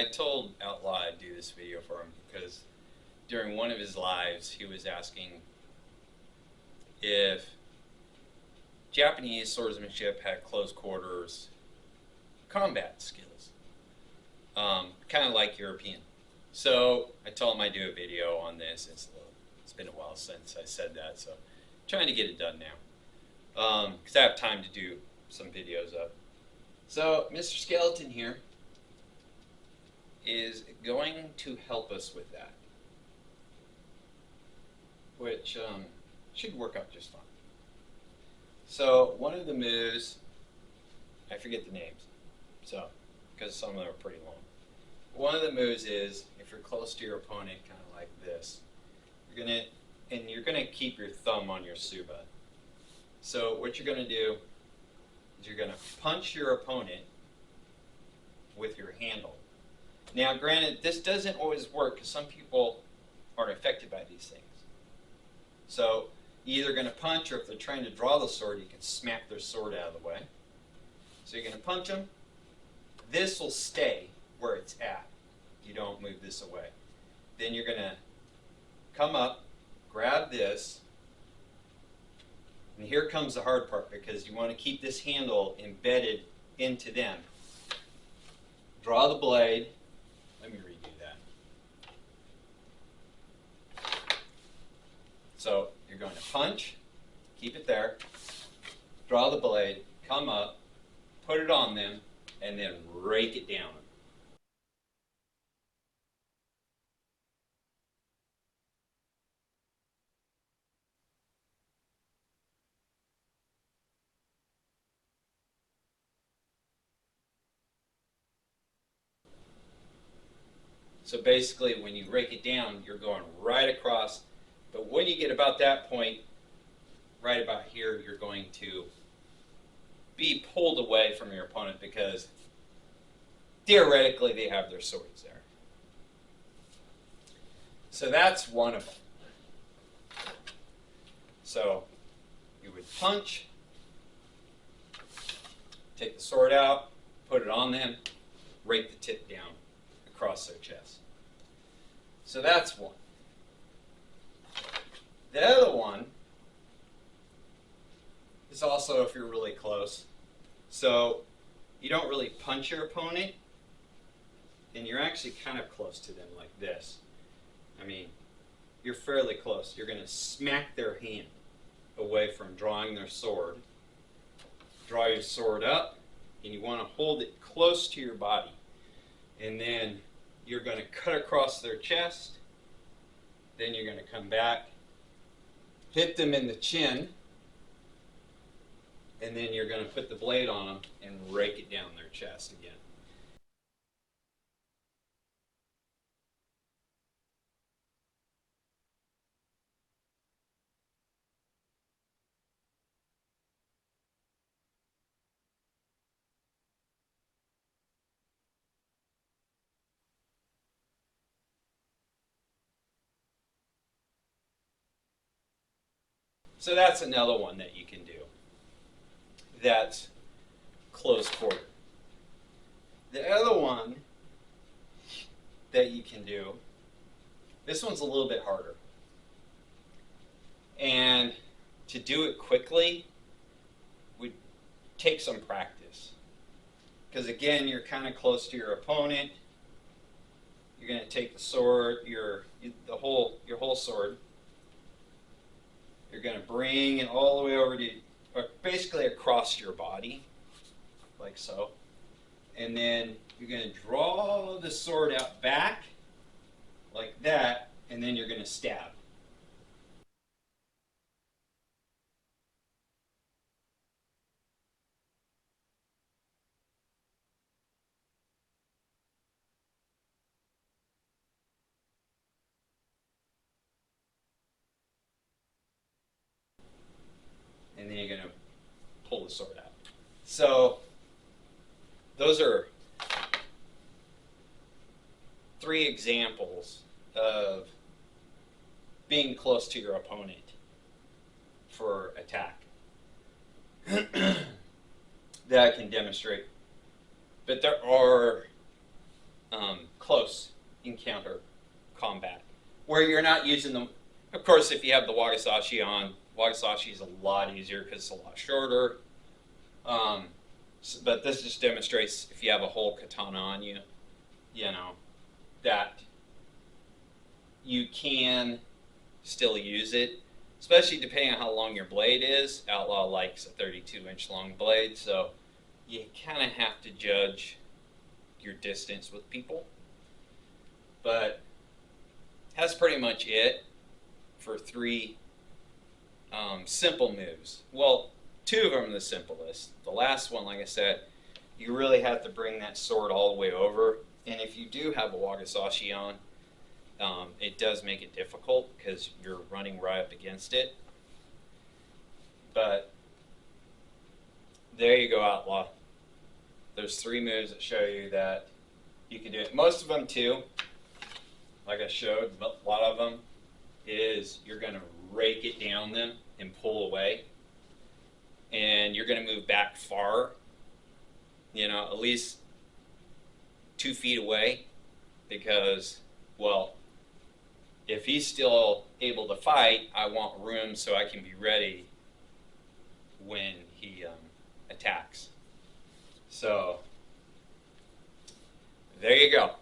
I told Outlaw I'd do this video for him because during one of his lives he was asking if Japanese swordsmanship had close quarters combat skills, kind of like European. So I told him I'd do a video on this. It's been a while since I said that, so I'm trying to get it done now because I have time to do some videos up. So Mr. Skeleton here is going to help us with that, which should work out just fine. So one of the moves, I forget the names, so because some of them are pretty long. One of the moves is if you're close to your opponent, kind of like this, you're gonna keep your thumb on your tsuba. So what you're gonna do is you're gonna punch your opponent with your handle. Now, granted, this doesn't always work because some people are affected by these things. So you're either going to punch, or if they're trying to draw the sword, you can smack their sword out of the way. So you're going to punch them. This will stay where it's at. You don't move this away. Then you're going to come up, grab this, and here comes the hard part because you want to keep this handle embedded into them. Draw the blade. Let me redo that. So you're going to punch, keep it there, draw the blade, come up, put it on them, and then rake it down. So basically, when you rake it down, you're going right across. But when you get about that point, right about here, you're going to be pulled away from your opponent because theoretically they have their swords there. So that's one of them. So you would punch, take the sword out, put it on them, rake the tip down across their chest. So that's one. The other one is also if you're really close. So you don't really punch your opponent, and you're actually kind of close to them like this. I mean, you're fairly close. You're going to smack their hand away from drawing their sword. Draw your sword up, and you want to hold it close to your body. And then you're going to cut across their chest. Then you're going to come back, hit them in the chin, and then you're going to put the blade on them and rake it down their chest again. So that's another one that you can do. That's close quarter. The other one that you can do, this one's a little bit harder. And to do it quickly would take some practice. Because again, you're kind of close to your opponent. You're going to take the sword, your whole sword. You're going to bring it all the way over to, or basically across your body, like so. And then you're going to draw the sword out back, like that, and then you're going to stab. And then you're going to pull the sword out. So those are 3 examples of being close to your opponent for attack that I can demonstrate. But there are close encounter combat, where you're not using them. Of course, if you have the Wakizashi on, Wakizashi is a lot easier because it's a lot shorter. But this just demonstrates if you have a whole katana on you, that you can still use it, especially depending on how long your blade is. Outlaw likes a 32-inch long blade, so you kind of have to judge your distance with people. But that's pretty much it for 3 simple moves. Well, 2 of them are the simplest. The last one, like I said, you really have to bring that sword all the way over. And if you do have a Wakizashi on, it does make it difficult because you're running right up against it. But there you go, Outlaw. There's 3 moves that show you that you can do it. Most of them, too, like I showed, a lot of them, is you're going to rake it down them and pull away. And you're going to move back far, at least 2 feet away, because, well, if he's still able to fight, I want room so I can be ready when he attacks. So, there you go.